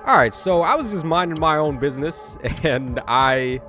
Alright, so I was just minding my own business, and I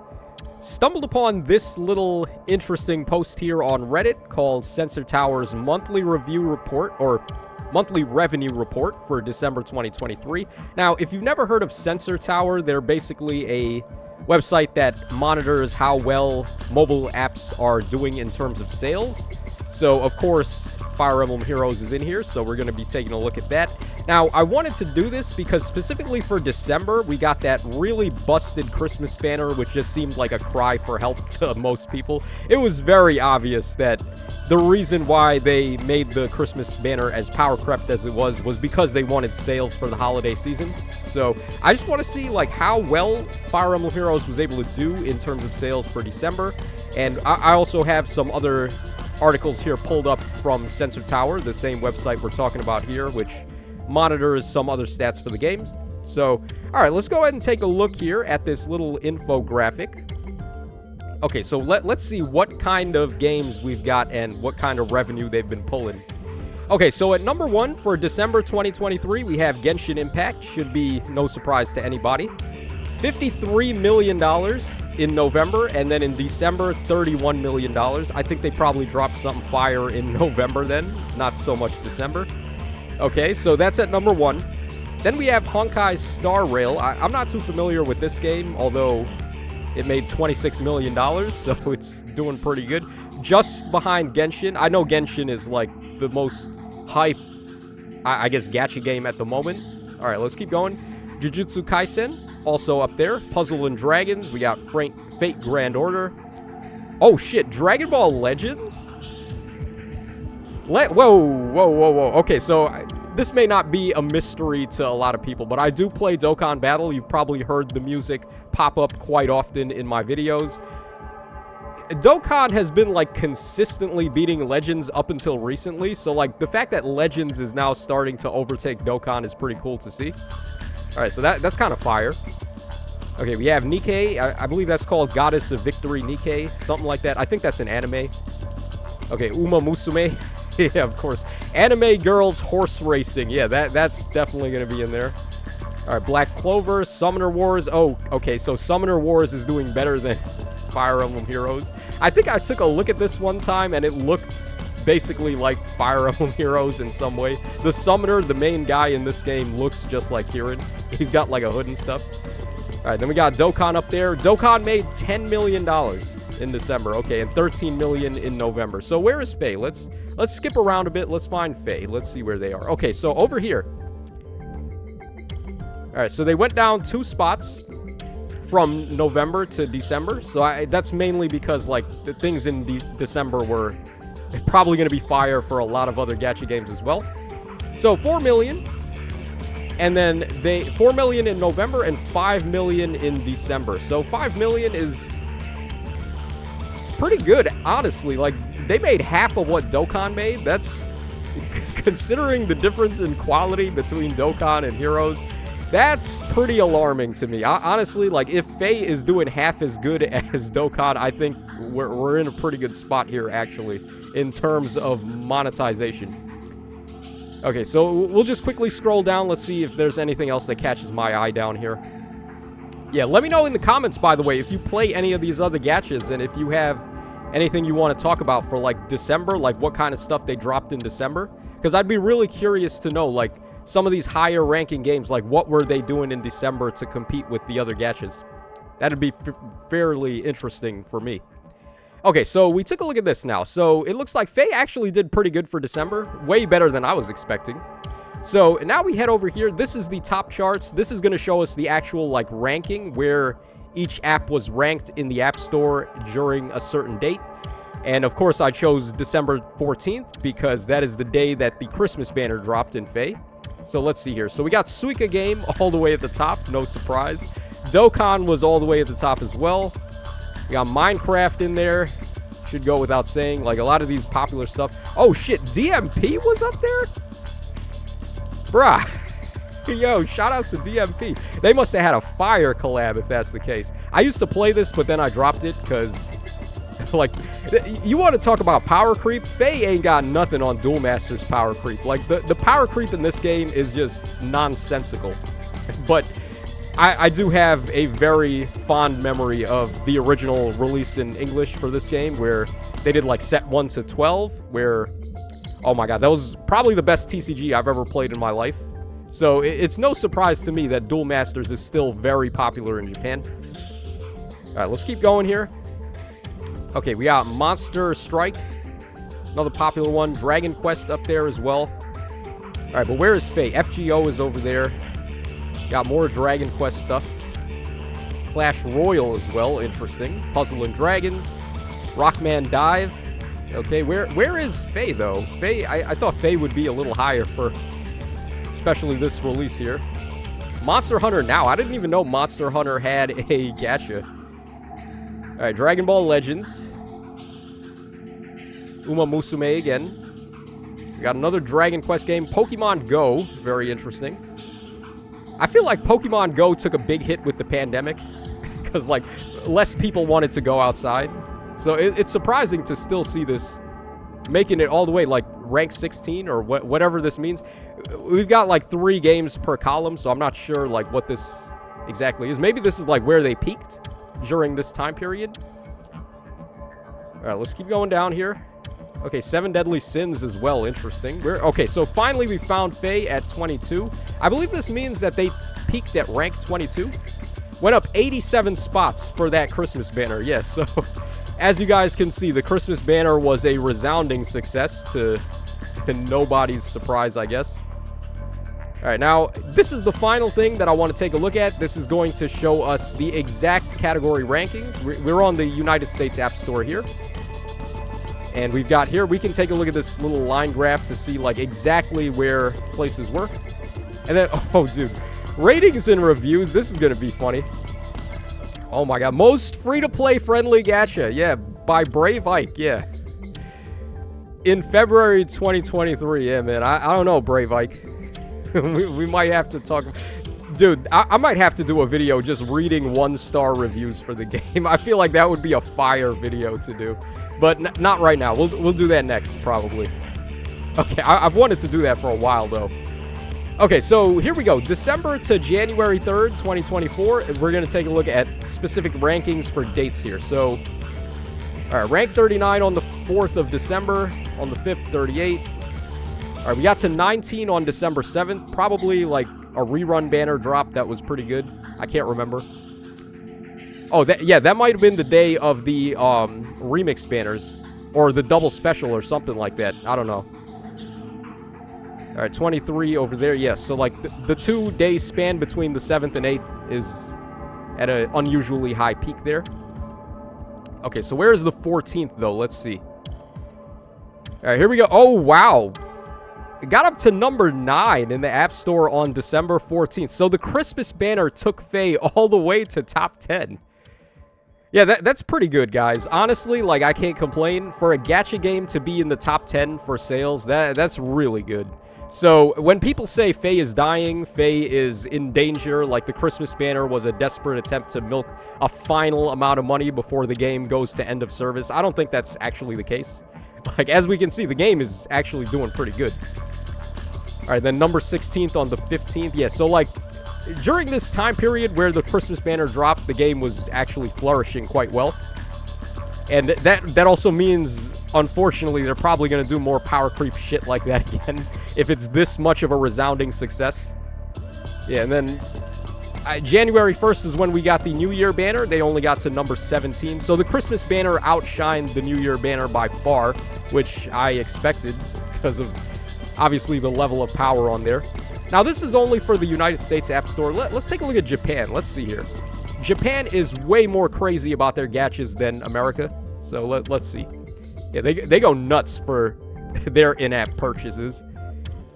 stumbled upon this little interesting post here on Reddit called Sensor Tower's monthly review report, or monthly revenue report for December 2023. Now, if you've never heard of Sensor Tower, they're basically a website that monitors how well mobile apps are doing in terms of sales. So, of course, Fire Emblem Heroes is in here, so we're going to be taking a look at that. Now, I wanted to do this because specifically for December, we got that really busted Christmas banner, which just seemed like a cry for help to most people. It was very obvious that the reason why they made the Christmas banner as power crept as it was because they wanted sales for the holiday season. So, I just want to see, like, how well Fire Emblem Heroes was able to do in terms of sales for December. And I also have some other articles here pulled up from Sensor Tower, the same website we're talking about here, which monitors some other stats for the games. So, all right, let's go ahead and take a look here at this little infographic. Okay, so let's see what kind of games we've got and what kind of revenue they've been pulling. Okay, so at number 1 for December 2023, we have Genshin Impact. Should be no surprise to anybody. $53 million in November, and then in December, $31 million. I think they probably dropped something fire in November then, not so much December. Okay, so that's at number 1. Then we have Honkai's Star Rail. I'm not too familiar with this game, although it made $26 million, so it's doing pretty good. Just behind Genshin. I know Genshin is like the most hype, I guess, gacha game at the moment. All right, let's keep going. Jujutsu Kaisen, also up there. Puzzle and Dragons. We got Fate Grand Order. Oh, shit. Dragon Ball Legends? Whoa. Okay, so this may not be a mystery to a lot of people, but I do play Dokkan Battle. You've probably heard the music pop up quite often in my videos. Dokkan has been, like, consistently beating Legends up until recently, so, like, the fact that Legends is now starting to overtake Dokkan is pretty cool to see. Alright, so that's kind of fire. Okay, we have Nikkei. I believe that's called Goddess of Victory Nikkei. Something like that. I think that's an anime. Okay, Uma Musume. Yeah, of course. Anime Girls Horse Racing. Yeah, that's definitely going to be in there. Alright, Black Clover, Summoner Wars. Oh, okay, so Summoner Wars is doing better than Fire Emblem Heroes. I think I took a look at this one time, and it looked basically like Fire Emblem Heroes in some way. The summoner, the main guy in this game, looks just like Kirin. He's got like a hood and stuff. Alright, then we got Dokkan up there. Dokkan made $10 million in December. Okay, and $13 million in November. So where is Faye? Let's skip around a bit. Let's find Faye. Let's see where they are. Okay, so over here. Alright, so they went down 2 spots from November to December. So that's mainly because, like, the things in December were probably going to be fire for a lot of other gacha games as well. So 4 million, and then 4 million in November and 5 million in December. So 5 million is pretty good, honestly. Like, they made half of what Dokkan made. That's, considering the difference in quality between Dokkan and Heroes, that's pretty alarming to me. Honestly, like, if Faye is doing half as good as Dokkan, I think we're in a pretty good spot here, actually, in terms of monetization. Okay, so we'll just quickly scroll down. Let's see if there's anything else that catches my eye down here. Yeah, let me know in the comments, by the way, if you play any of these other gachas, and if you have anything you want to talk about for, like, December, like what kind of stuff they dropped in December. Because I'd be really curious to know, like, some of these higher ranking games, like what were they doing in December to compete with the other gachas? That'd be fairly interesting for me. Okay, so we took a look at this now. So it looks like Faye actually did pretty good for December. Way better than I was expecting. So now we head over here. This is the top charts. This is going to show us the actual, like, ranking where each app was ranked in the App Store during a certain date. And of course, I chose December 14th because that is the day that the Christmas banner dropped in Faye. So let's see here. So we got Suika Game all the way at the top. No surprise. Dokkan was all the way at the top as well. We got Minecraft in there. Should go without saying. Like, a lot of these popular stuff. Oh, shit. DMP was up there? Bruh. Yo, shout outs to DMP. They must have had a fire collab if that's the case. I used to play this, but then I dropped it because, like, you want to talk about power creep? Faye ain't got nothing on Duel Master's power creep. Like, the power creep in this game is just nonsensical. But I do have a very fond memory of the original release in English for this game, where they did like set 1 to 12, where, oh my god, that was probably the best TCG I've ever played in my life. So it's no surprise to me that Duel Masters is still very popular in Japan. Alright, let's keep going here. Okay, we got Monster Strike, another popular one. Dragon Quest up there as well. Alright, but where is Faye? FGO is over there. Got more Dragon Quest stuff. Clash Royale as well, interesting. Puzzle and Dragons. Rockman Dive. Okay, where is Faye, though? Faye, I thought Faye would be a little higher for especially this release here. Monster Hunter Now. I didn't even know Monster Hunter had a gacha. Alright, Dragon Ball Legends. Uma Musume again. We got another Dragon Quest game. Pokemon Go. Very interesting. I feel like Pokemon Go took a big hit with the pandemic because, like, less people wanted to go outside. So it's surprising to still see this making it all the way, like, rank 16 or whatever this means. We've got, like, 3 games per column, so I'm not sure, like, what this exactly is. Maybe this is, like, where they peaked during this time period. All right, let's keep going down here. Okay, 7 Deadly Sins as well. Interesting. Okay, so finally we found Faye at 22. I believe this means that they peaked at rank 22. Went up 87 spots for that Christmas banner. Yes, so as you guys can see, the Christmas banner was a resounding success to nobody's surprise, I guess. All right, now this is the final thing that I want to take a look at. This is going to show us the exact category rankings. We're on the United States App Store here. And we've got here, we can take a look at this little line graph to see, like, exactly where places were. And then, oh, dude, ratings and reviews. This is going to be funny. Oh, my God. Most free-to-play friendly gacha. Yeah, by Brave Ike. Yeah. In February 2023. Yeah, man. I don't know, Brave Ike. we might have to talk. Dude, I might have to do a video just reading 1-star reviews for the game. I feel like that would be a fire video to do. But not right now. We'll do that next, probably. Okay, I've wanted to do that for a while, though. Okay, so here we go. December to January 3rd, 2024. We're going to take a look at specific rankings for dates here. So, all right, rank 39 on the 4th of December. On the 5th, 38. All right, we got to 19 on December 7th. Probably, like, a rerun banner drop that was pretty good. I can't remember. Oh, that might have been the day of the remix banners. Or the double special or something like that. I don't know. All right, 23 over there. Yes, so like the 2-day span between the 7th and 8th is at an unusually high peak there. Okay, so where is the 14th, though? Let's see. All right, here we go. Oh, wow. It got up to number 9 in the App Store on December 14th. So the Christmas banner took Faye all the way to top 10. Yeah, that's pretty good, guys. Honestly, like, I can't complain. For a gacha game to be in the top 10 for sales, that's really good. So, when people say Faye is dying, Faye is in danger, like the Christmas banner was a desperate attempt to milk a final amount of money before the game goes to end of service, I don't think that's actually the case. Like, as we can see, the game is actually doing pretty good. Alright, then number 16th on the 15th. Yeah, so, like, during this time period where the Christmas banner dropped, the game was actually flourishing quite well. And that also means, unfortunately, they're probably going to do more power creep shit like that again if it's this much of a resounding success. Yeah, and then January 1st is when we got the New Year banner. They only got to number 17. So the Christmas banner outshined the New Year banner by far, which I expected because of, obviously, the level of power on there. Now, this is only for the United States App Store. Let's take a look at Japan. Let's see here. Japan is way more crazy about their gachas than America. So let's see. Yeah, they go nuts for their in-app purchases.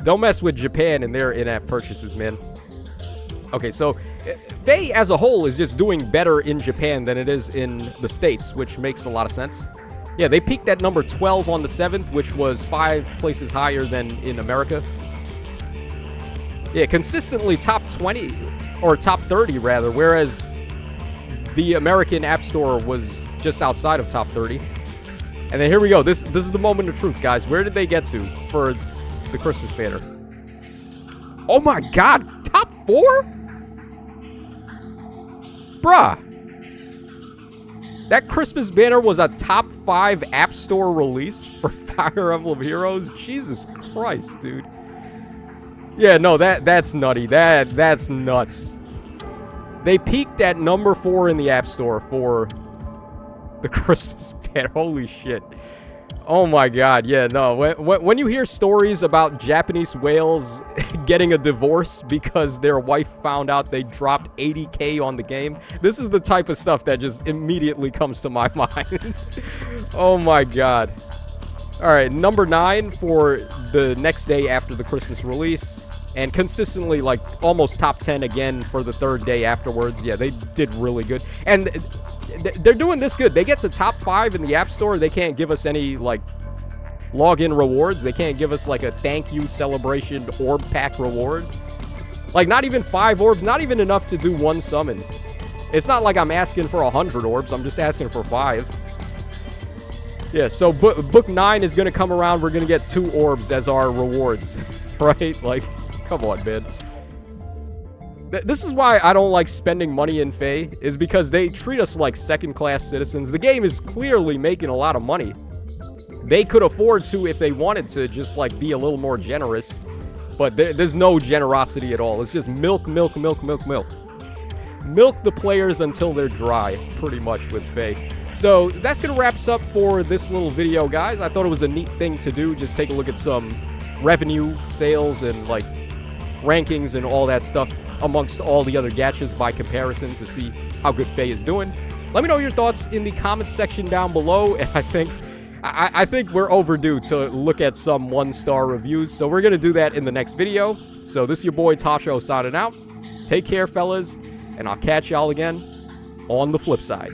Don't mess with Japan and their in-app purchases, man. Okay, so Faye as a whole is just doing better in Japan than it is in the States, which makes a lot of sense. Yeah, they peaked at number 12 on the 7th, which was 5 places higher than in America. Yeah, consistently top 20, or top 30 rather, whereas the American App Store was just outside of top 30. And then here we go. This is the moment of truth, guys. Where did they get to for the Christmas banner? Oh my god, top 4? Bruh. That Christmas banner was a top 5 App Store release for Fire Emblem Heroes. Jesus Christ, dude. Yeah, no, that's nutty. That's nuts. They peaked at number 4 in the App Store for the Christmas banner. Holy shit. Oh my god, yeah, no. When you hear stories about Japanese whales getting a divorce because their wife found out they dropped 80K on the game, this is the type of stuff that just immediately comes to my mind. Oh my god. Alright, number 9 for the next day after the Christmas release, and consistently, like, almost top 10 again for the 3rd day afterwards. Yeah, they did really good. And they're doing this good. They get to top 5 in the App Store. They can't give us any, like, login rewards. They can't give us, like, a thank you celebration orb pack reward. Like, not even 5 orbs. Not even enough to do 1 summon. It's not like I'm asking for 100 orbs. I'm just asking for 5. Yeah, so book 9 is going to come around. We're going to get 2 orbs as our rewards. Right? Like, come on, man. This is why I don't like spending money in Fae, is because they treat us like second-class citizens. The game is clearly making a lot of money. They could afford to, if they wanted to, just, like, be a little more generous. But there's no generosity at all. It's just milk, milk, milk, milk, milk. Milk the players until they're dry, pretty much, with Fae. So that's going to wrap us up for this little video, guys. I thought it was a neat thing to do. Just take a look at some revenue, sales, and, like, rankings and all that stuff amongst all the other gachas by comparison to see how good Fae is doing. Let me know your thoughts in the comments section down below, and I think we're overdue to look at some 1-star reviews, so we're going to do that in the next video. So this is your boy Tasho signing out. Take care, fellas, and I'll catch y'all again on the flip side.